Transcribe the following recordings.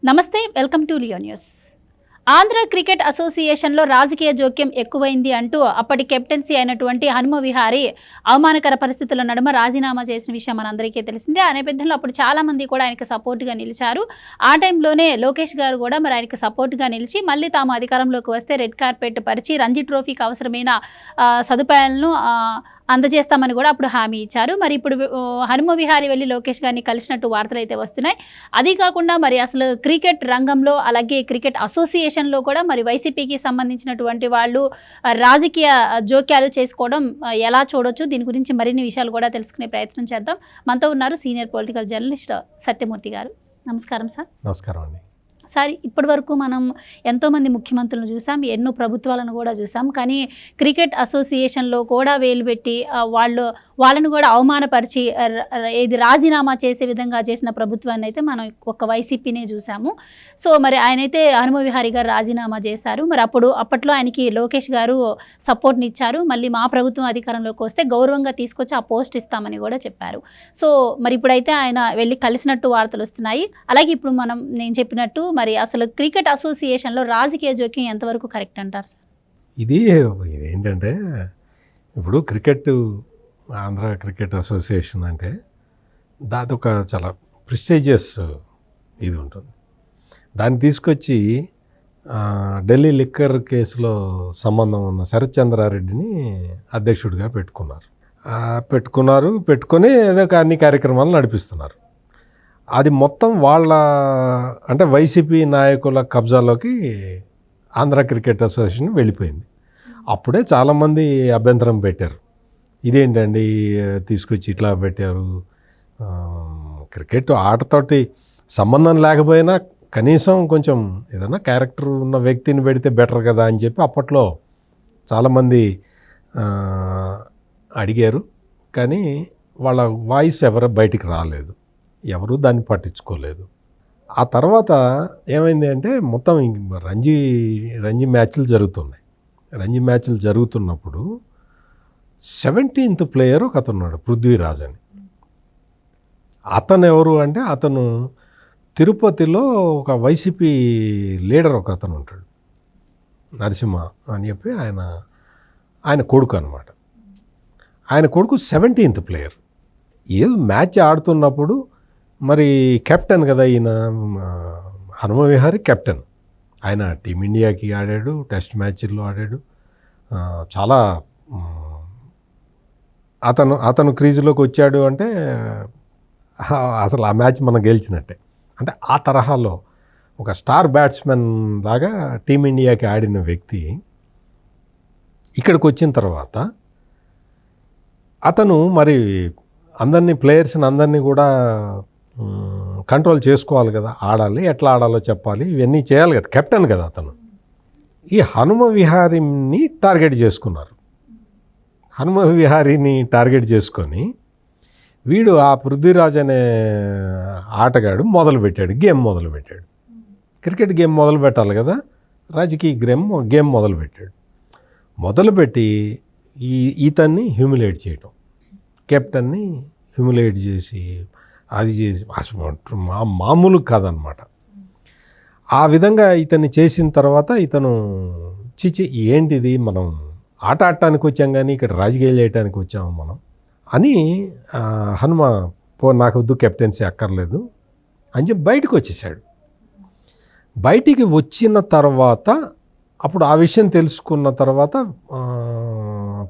నమస్తే, welcome to Leo news. Andhra cricket అసోసియేషన్లో రాజకీయ జోక్యం ఎక్కువైంది అంటూ అప్పటి కెప్టెన్సీ అయినటువంటి హనుమ విహారీ అవమానకర పరిస్థితుల నడుమ రాజీనామా చేసిన విషయం మనందరికీ తెలిసిందే. ఆ నేపథ్యంలో అప్పుడు చాలామంది కూడా ఆయనకు సపోర్ట్గా నిలిచారు. ఆ టైంలోనే లోకేష్ గారు కూడా మరి ఆయనకు సపోర్ట్గా నిలిచి మళ్ళీ తాము అధికారంలోకి వస్తే రెడ్ కార్పెట్ పరిచి రంజీ ట్రోఫీకి అవసరమైన సదుపాయాలను అందజేస్తామని కూడా అప్పుడు హామీ ఇచ్చారు. మరి ఇప్పుడు హనుమ విహారీ వెళ్ళి లోకేష్ గారిని కలిసినట్టు వార్తలు అయితే వస్తున్నాయి. అది కాకుండా మరి అసలు క్రికెట్ రంగంలో అలాగే క్రికెట్ అసోసియేషన్లో కూడా మరి వైసీపీకి సంబంధించినటువంటి వాళ్ళు రాజకీయ జోక్యాలు చేసుకోవడం ఎలా చూడొచ్చు, దీని గురించి మరిన్ని విషయాలు కూడా తెలుసుకునే ప్రయత్నం చేద్దాం. మనతో ఉన్నారు సీనియర్ పొలిటికల్ జర్నలిస్ట్ సత్యమూర్తి గారు. నమస్కారం సార్. నమస్కారం అండి. సార్, ఇప్పటి వరకు మనం ఎంతోమంది ముఖ్యమంత్రులను చూసాం, ఎన్నో ప్రభుత్వాలను కూడా చూసాం. కానీ క్రికెట్ అసోసియేషన్లో కూడా వేలు పెట్టి వాళ్ళను కూడా అవమానపరిచి ఇది రాజీనామా చేసే విధంగా చేసిన ప్రభుత్వాన్ని అయితే మనం ఒక్క వైసీపీనే చూసాము. సో మరి ఆయనైతే హనుమ విహారీ గారు రాజీనామా చేశారు. మరి అప్పట్లో ఆయనకి లోకేష్ గారు సపోర్ట్ని ఇచ్చారు. మళ్ళీ మా ప్రభుత్వం అధికారంలోకి వస్తే గౌరవంగా తీసుకొచ్చి ఆ పోస్ట్ ఇస్తామని కూడా చెప్పారు. సో మరి ఇప్పుడైతే ఆయన వెళ్ళి కలిసినట్టు వార్తలు వస్తున్నాయి. అలాగే ఇప్పుడు నేను చెప్పినట్టు మరి అసలు క్రికెట్ అసోసియేషన్లో రాజకీయ జోక్యం ఎంతవరకు కరెక్ట్ అంటారు సార్? ఇదేంటంటే ఇప్పుడు ఆంధ్ర క్రికెట్ అసోసియేషన్ అంటే దాదొక చాలా ప్రెస్టీజియస్ ఇది ఉంటుంది. దాన్ని తీసుకొచ్చి ఢిల్లీ లిక్కర్ కేసులో సంబంధం ఉన్న శరత్ చంద్రారెడ్డిని అధ్యక్షుడిగా పెట్టుకొని ఏదో అన్ని కార్యక్రమాలు నడిపిస్తున్నారు. అది మొత్తం అంటే వైసీపీ నాయకుల కబ్జాలోకి ఆంధ్ర క్రికెట్ అసోసియేషన్ వెళ్ళిపోయింది. అప్పుడే చాలామంది అభ్యంతరం పెట్టారు, ఇదేంటండి తీసుకొచ్చి ఇట్లా పెట్టారు, క్రికెట్ ఆటతోటి సంబంధం లేకపోయినా కనీసం కొంచెం ఏదైనా క్యారెక్టర్ ఉన్న వ్యక్తిని పెడితే బెటర్ కదా అని చెప్పి అప్పట్లో చాలామంది అడిగారు. కానీ వాళ్ళ వాయిస్ ఎవరు బయటికి రాలేదు, ఎవరు దాన్ని పట్టించుకోలేదు. ఆ తర్వాత ఏమైంది అంటే మొత్తం రంజీ మ్యాచ్లు జరుగుతున్నాయి. రంజీ మ్యాచ్లు జరుగుతున్నప్పుడు 17th ప్లేయర్ ఒక అతనున్నాడు, పృథ్వీరాజ్ అని. అతను ఎవరు అంటే అతను తిరుపతిలో ఒక వైసీపీ లీడర్ ఒక అతను ఉంటాడు, నరసింహ అని చెప్పి ఆయన కొడుకు అనమాట. ఆయన కొడుకు 17th ప్లేయర్. ఏదో మ్యాచ్ ఆడుతున్నప్పుడు మరి కెప్టెన్ కదా ఈయన, హనుమ విహారీ కెప్టెన్. ఆయన టీమిండియాకి ఆడాడు, టెస్ట్ మ్యాచ్ల్లో ఆడాడు. చాలా అతను క్రీజులోకి వచ్చాడు అంటే అసలు ఆ మ్యాచ్ మనం గెలిచినట్టే. అంటే ఆ తరహాలో ఒక స్టార్ బ్యాట్స్మెన్ లాగా టీమిండియాకి ఆడిన వ్యక్తి ఇక్కడికి వచ్చిన తర్వాత అతను మరి ప్లేయర్స్ని అందరినీ కూడా కంట్రోల్ చేసుకోవాలి కదా, ఎట్లా ఆడాలో చెప్పాలి, ఇవన్నీ చేయాలి కదా, కెప్టెన్ కదా అతను. ఈ హనుమ విహారీని టార్గెట్ చేసుకున్నారు. హనుమ విహారీని టార్గెట్ చేసుకొని వీడు ఆ పృథ్వీరాజ్ అనే ఆటగాడు గేమ్ మొదలుపెట్టాడు. క్రికెట్ గేమ్ మొదలు పెట్టాలి కదా, రాజకీయ గేమ్ మొదలుపెట్టి ఇతన్ని హ్యూమిలేట్ చేయటం, కెప్టెన్ని హ్యూమిలేట్ చేసి అది చేసి అసలు మామూలు కాదనమాట. ఆ విధంగా ఇతన్ని చేసిన తర్వాత ఇతను ఏంటిది, మనం ఆట ఆడటానికి వచ్చాం కానీ ఇక్కడ రాజకీయాలు చేయడానికి వచ్చాము మనం అని హనుమ నాకు వద్దు, కెప్టెన్సీ అక్కర్లేదు అని చెప్పి బయటకు వచ్చేసాడు. బయటికి వచ్చిన తర్వాత అప్పుడు ఆ విషయం తెలుసుకున్న తర్వాత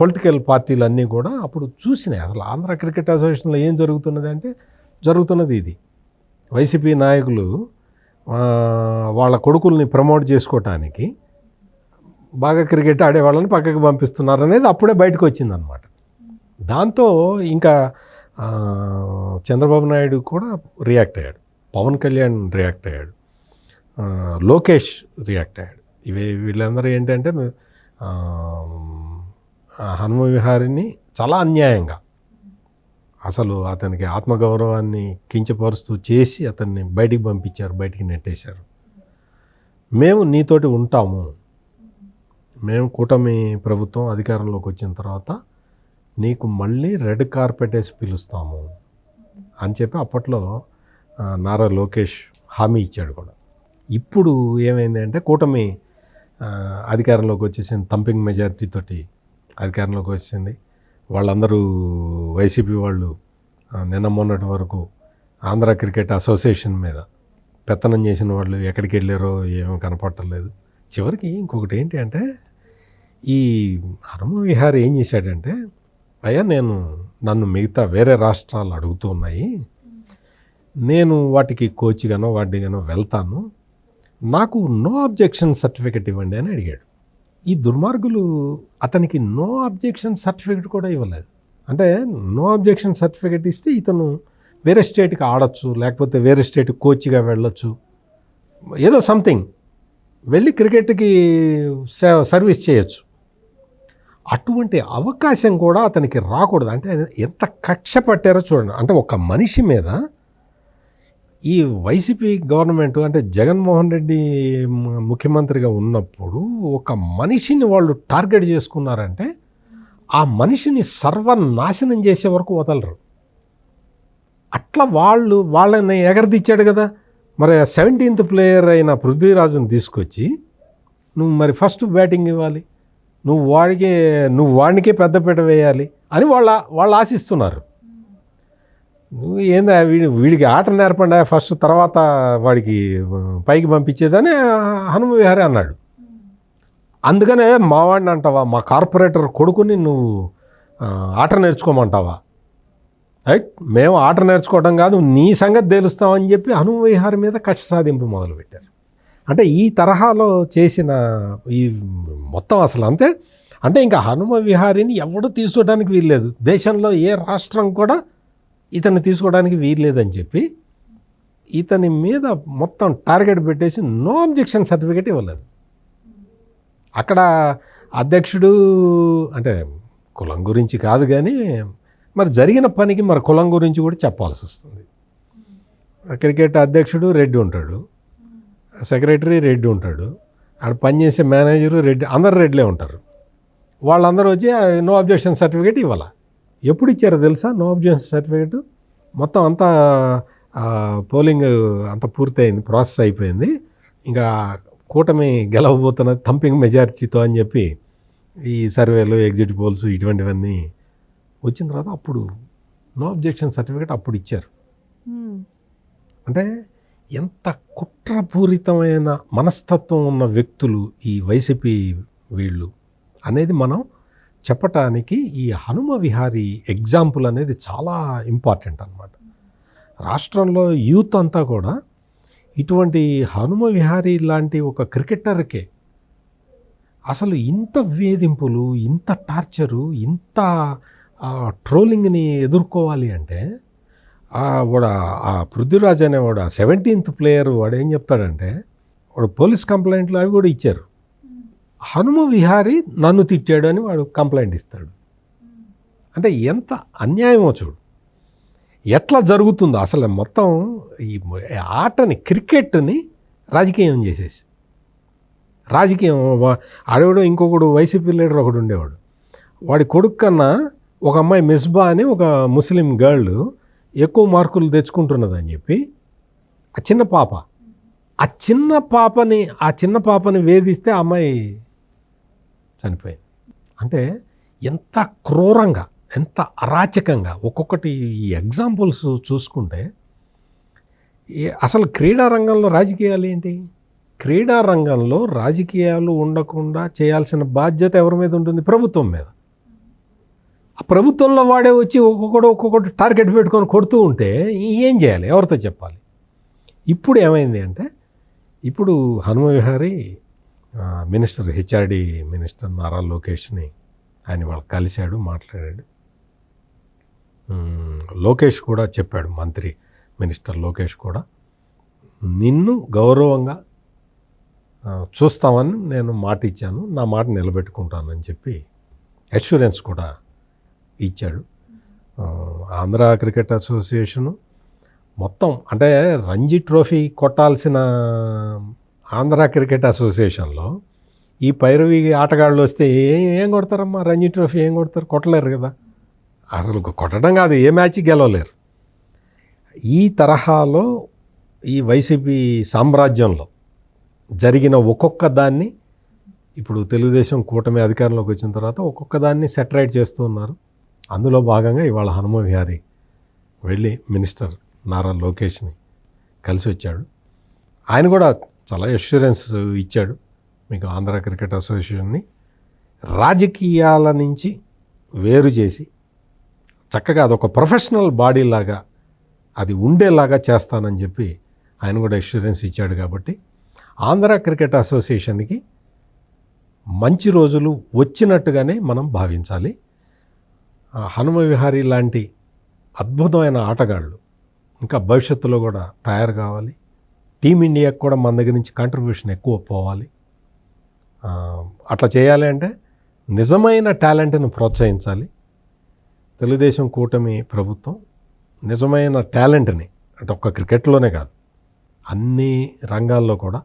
పొలిటికల్ పార్టీలన్నీ కూడా అప్పుడు చూసినాయి అసలు ఆంధ్ర క్రికెట్ అసోసియేషన్లో ఏం జరుగుతున్నది ఇది. వైసీపీ నాయకులు వాళ్ళ కొడుకుల్ని ప్రమోట్ చేసుకోవటానికి బాగా క్రికెట్ ఆడే వాళ్ళని పక్కకి పంపిస్తున్నారు అనేది అప్పుడే బయటకు వచ్చిందనమాట. దాంతో ఇంకా చంద్రబాబు నాయుడు కూడా రియాక్ట్ అయ్యాడు, పవన్ కళ్యాణ్ రియాక్ట్ అయ్యాడు, లోకేష్ రియాక్ట్ అయ్యాడు. వీళ్ళందరూ ఏంటంటే హనుమ విహారీని చాలా అన్యాయంగా అసలు అతనికి ఆత్మగౌరవాన్ని కించపరుస్తూ చేసి అతన్ని బయటికి నెట్టేశారు. మేము నీతోటి ఉంటాము, మేము కూటమి ప్రభుత్వం అధికారంలోకి వచ్చిన తర్వాత నీకు మళ్ళీ రెడ్ కార్పెట్ వేసి పిలుస్తాము అని చెప్పి అప్పట్లో నారా లోకేష్ హామీ ఇచ్చాడు కూడా. ఇప్పుడు ఏమైంది అంటే కూటమి అధికారంలోకి వచ్చేసింది, థంపింగ్ మెజారిటీ తోటి అధికారంలోకి వచ్చింది. వాళ్ళందరూ వైసీపీ వాళ్ళు నిన్న మొన్నటి వరకు ఆంధ్ర క్రికెట్ అసోసియేషన్ మీద పెత్తనం చేసిన వాళ్ళు ఎక్కడికి వెళ్ళారో ఏమీ కనపడలేదు. చివరికి ఇంకొకటి ఏంటి అంటే ఈ హనుమ విహారీ ఏం చేశాడంటే, అయ్యా నన్ను మిగతా వేరే రాష్ట్రాలు అడుగుతూ ఉన్నాయి, నేను వాటికి కోచ్గానో వాటిగానో వెళ్తాను, నాకు నో అబ్జెక్షన్ సర్టిఫికెట్ ఇవ్వండి అని అడిగాడు. ఈ దుర్మార్గులు అతనికి నో అబ్జెక్షన్ సర్టిఫికెట్ కూడా ఇవ్వలేదు. అంటే నో అబ్జెక్షన్ సర్టిఫికెట్ ఇస్తే ఇతను వేరే స్టేట్కి ఆడొచ్చు, లేకపోతే వేరే స్టేట్కి కోచ్గా వెళ్ళొచ్చు, ఏదో సంథింగ్ వెళ్ళి క్రికెట్కి సర్వీస్ చేయొచ్చు. అటువంటి అవకాశం కూడా అతనికి రాకూడదు. అంటే ఎంత కక్ష పట్టారో చూడండి. అంటే ఒక మనిషి మీద ఈ వైసీపీ గవర్నమెంట్ అంటే జగన్మోహన్ రెడ్డి ముఖ్యమంత్రిగా ఉన్నప్పుడు ఒక మనిషిని వాళ్ళు టార్గెట్ చేసుకున్నారంటే ఆ మనిషిని సర్వనాశనం చేసే వరకు వదలరు. అట్లా వాళ్ళని ఎగరదిచ్చాడు కదా. మరి 17th ప్లేయర్ అయిన పృథ్వీరాజుని తీసుకొచ్చి నువ్వు మరి ఫస్ట్ బ్యాటింగ్ ఇవ్వాలి, నువ్వు వాడికే పెద్దపీట వేయాలి అని వాళ్ళు ఆశిస్తున్నారు. నువ్వు ఏందా వీడికి ఆట నేర్పండి ఫస్ట్, తర్వాత వాడికి పైకి పంపించేదని హనుమ విహారీ అన్నాడు. అందుకనే మావాడిని అంటావా, మా కార్పొరేటర్ కొడుకుని నువ్వు ఆట నేర్చుకోమంటావా? రైట్, మేము ఆట నేర్చుకోవడం కాదు నీ సంగతి తెలుస్తామని చెప్పి హనుమ విహారీ మీద కక్ష సాధింపు మొదలుపెట్టారు. అంటే ఈ తరహాలో చేసిన ఈ మొత్తం అసలు అంతే. అంటే ఇంకా హనుమ విహారీని ఎవడు తీసుకోవడానికి వీల్లేదు, దేశంలో ఏ రాష్ట్రం కూడా ఇతన్ని తీసుకోవడానికి వీల్లేదని చెప్పి ఇతని మీద మొత్తం టార్గెట్ పెట్టేసి నో అబ్జెక్షన్ సర్టిఫికేట్ ఇవ్వలేదు. అక్కడ అధ్యక్షుడు అంటే కులం గురించి కాదు కానీ మరి జరిగిన పనికి మరి కులం గురించి కూడా చెప్పాల్సి వస్తుంది. క్రికెట్ అధ్యక్షుడు రెడ్డి ఉంటాడు, సెక్రటరీ రెడ్డి ఉంటాడు, ఆడ పనిచేసే మేనేజరు రెడ్డి, అందరు రెడ్లే ఉంటారు. వాళ్ళందరూ వచ్చి నో అబ్జెక్షన్ సర్టిఫికేట్ ఇవ్వాలి. ఎప్పుడు ఇచ్చారో తెలుసా నో అబ్జెక్షన్ సర్టిఫికేట్? మొత్తం అంతా పోలింగ్ అంతా పూర్తయింది, ప్రాసెస్ అయిపోయింది, ఇంకా కూటమి గెలవబోతున్నది థంపింగ్ మెజారిటీతో అని చెప్పి ఈ సర్వేలు ఎగ్జిట్ పోల్స్ ఇటువంటివన్నీ వచ్చిన తర్వాత అప్పుడు నో అబ్జెక్షన్ సర్టిఫికేట్ అప్పుడు ఇచ్చారు. అంటే ఎంత కుట్రపూరితమైన మనస్తత్వం ఉన్న వ్యక్తులు ఈ వైసీపీ వీళ్ళు అనేది మనం చెప్పటానికి ఈ హనుమ విహారీ ఎగ్జాంపుల్ అనేది చాలా ఇంపార్టెంట్ అన్నమాట. రాష్ట్రంలో యూత్ అంతా కూడా ఇటువంటి హనుమ విహారీ లాంటి ఒక క్రికెటర్కే అసలు ఇంత వేధింపులు, ఇంత టార్చరు, ఇంత ట్రోలింగ్ని ఎదుర్కోవాలి అంటే ఆ పృథ్వీరాజ్ అనేవాడు 17th ప్లేయర్ వాడు ఏం చెప్తాడంటే, వాడు పోలీస్ కంప్లైంట్లు అవి కూడా ఇచ్చారు. హనుమ విహారీ నన్ను తిట్టాడు అని వాడు కంప్లైంట్ ఇస్తాడు. అంటే ఎంత అన్యాయమో చూడు, ఎట్లా జరుగుతుందో అసలు మొత్తం ఈ ఆటని, క్రికెట్ని రాజకీయం చేసేసి, రాజకీయం ఆడేవాడు ఇంకొకడు వైసీపీ లీడర్ ఒకడు ఉండేవాడు, వాడి కొడుకు కన్నా ఒక అమ్మాయి మిస్బా అని ఒక ముస్లిం గర్ల్ ఎక్కువ మార్కులు తెచ్చుకుంటున్నదని చెప్పి ఆ చిన్న పాపని వేధిస్తే ఆ అమ్మాయి చనిపోయింది. అంటే ఎంత క్రూరంగా, ఎంత అరాచకంగా ఒక్కొక్కటి ఈ ఎగ్జాంపుల్స్ చూసుకుంటే అసలు క్రీడా రంగంలో రాజకీయాలు ఏంటి? క్రీడా రంగంలో రాజకీయాలు ఉండకుండా చేయాల్సిన బాధ్యత ఎవరి మీద ఉంటుంది? ప్రభుత్వం మీద. ఆ ప్రభుత్వంలో వాడే వచ్చి ఒక్కొక్కటి టార్గెట్ పెట్టుకొని కొడుతూ ఉంటే ఏం చేయాలి, ఎవరితో చెప్పాలి? ఇప్పుడు ఏమైంది అంటే, ఇప్పుడు Hanuma Vihari minister, HRD minister Nara లోకేష్ని ఆయన వాళ్ళు కలిశాడు, మాట్లాడాడు. లోకేష్ కూడా చెప్పాడు, మంత్రి మినిస్టర్ లోకేష్ కూడా నిన్ను గౌరవంగా చూస్తామని నేను మాట ఇచ్చాను, నా మాట నిలబెట్టుకుంటానని చెప్పి అష్యూరెన్స్ కూడా ఇచ్చాడు. ఆంధ్ర క్రికెట్ అసోసియేషను మొత్తం అంటే రంజీ ట్రోఫీ కొట్టాల్సిన ఆంధ్ర క్రికెట్ అసోసియేషన్లో ఈ పైరవి ఆటగాళ్ళు వస్తే ఏం కొడతారమ్మా? రంజీ ట్రోఫీ ఏం కొడతారు? కొట్టలేరు కదా. అసలు కొట్టడం కాదు, ఏ మ్యాచ్ గెలవలేరు. ఈ తరహాలో ఈ వైసీపీ సామ్రాజ్యంలో జరిగిన ఒక్కొక్క దాన్ని ఇప్పుడు తెలుగుదేశం కూటమి అధికారంలోకి వచ్చిన తర్వాత ఒక్కొక్క దాన్ని సెటరైట్ చేస్తూ ఉన్నారు. అందులో భాగంగా ఇవాళ హనుమ విహారీ వెళ్ళి మినిస్టర్ నారా లోకేష్ని కలిసి వచ్చాడు. ఆయన కూడా చాలా అష్యూరెన్స్ ఇచ్చాడు. మీకు ఆంధ్ర క్రికెట్ అసోసియేషన్ని రాజకీయాల నుంచి వేరు చేసి చక్కగా అదొక ప్రొఫెషనల్ బాడీ లాగా అది ఉండేలాగా చేస్తానని చెప్పి ఆయన కూడా అష్యూరెన్స్ ఇచ్చాడు. కాబట్టి ఆంధ్ర క్రికెట్ అసోసియేషన్కి మంచి రోజులు వచ్చినట్టుగానే మనం భావించాలి. హనుమ విహారీ లాంటి అద్భుతమైన ఆటగాళ్ళు ఇంకా భవిష్యత్తులో కూడా తయారు కావాలి. టీమిండియాకు కూడా మన దగ్గర నుంచి కంట్రిబ్యూషన్ ఎక్కువ పోవాలి. అట్లా చేయాలి అంటే నిజమైన టాలెంట్ను ప్రోత్సహించాలి. తెలుగుదేశం కూటమి ప్రభుత్వం నిజమైన టాలెంట్ని అంటే ఒక్క క్రికెట్లోనే కాదు అన్ని రంగాల్లో కూడా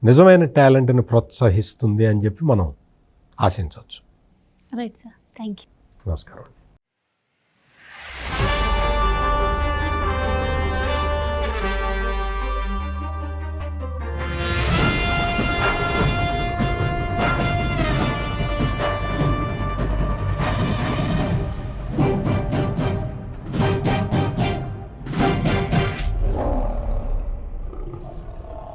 నిజమైన టాలెంట్ని ప్రోత్సహిస్తుంది అని చెప్పి మనం ఆశించవచ్చు. Right sir, thank you. నమస్కారం.